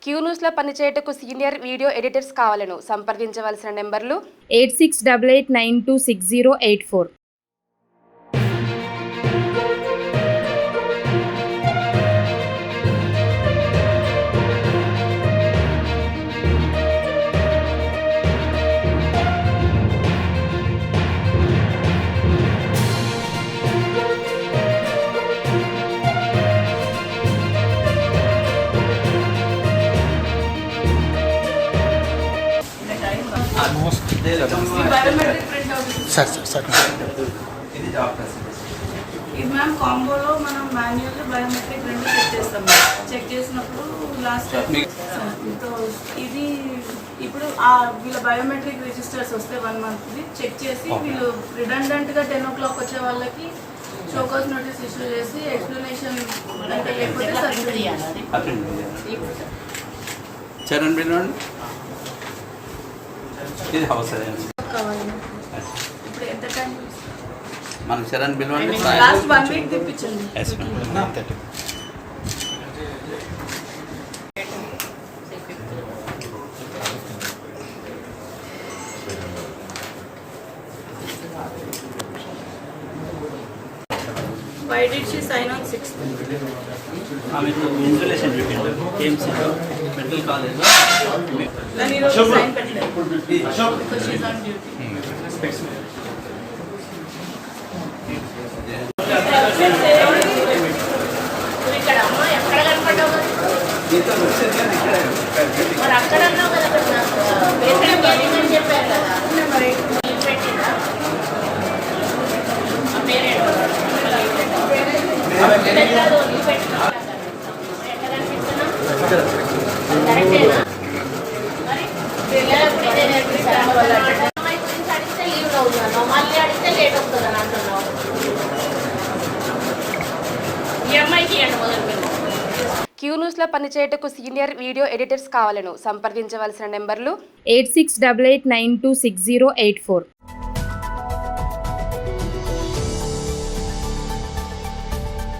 Queue న్యూస్లో పనిచేయటకు senior video editors కావాలను సంప్రదించవలసిన నెంబర్లు 8688926084. ఇది మ్యామ్ కాంబోలో మనం మాన్యువల్ బయోమెట్రిక్ రెండు చెక్ చేస్తాం. చెక్ చేసినప్పుడు లాస్ట్ ఇది ఇప్పుడు వీళ్ళ బయోమెట్రిక్ రిజిస్టర్స్ వస్తే 1 మంత్ది చెక్ చేసి వీళ్ళు రిడెండెంట్గా 10 o'clock వచ్చే వాళ్ళకి షోకాస్ నోటీస్ ఇష్యూ చేసి ఎక్స్ప్లెనేషన్ అంటే లేకపోతే చరణ్ బిల్వండి ఇది హౌస్ కావాలి. ఇప్పుడు ఎంత టైం మనకు చరణ్ బిల్వండి లాస్ట్ 1 week తెప్పించండి. Why did she sign on 6th? ఆమెకు ఇన్సులేషన్ చూపించారు కేఎంసీలో మెడికల్ కాలేజ్లో Then you don't sign because she's on duty. ఇక్కడ అమ్మ ఎక్కడ కనపడ్డావు మరి అక్కడ అన్నావు కదా పేషెంట్ అని చెప్పారు కదా మరి పెట్టిందా ఆ పేరెంట్ ఎక్కడ కనిపిస్తున్నా కరెక్టేనా మరి పిల్లలప్పుడు ఇదే నేర్పిస్తాను అమ్మాయి గురించి అడిగితే లీవ్లో ఉన్నాను మళ్ళీ అడిగితే లేట్ అవుతుందని అంటున్నావు. ఈ అమ్మాయికి ఎంత మొదలు క్యూ న్యూస్లో పనిచేయటకు సీనియర్ వీడియో ఎడిటర్స్ కావాలను సంప్రదించవలసిన నెంబర్లు 8688926084.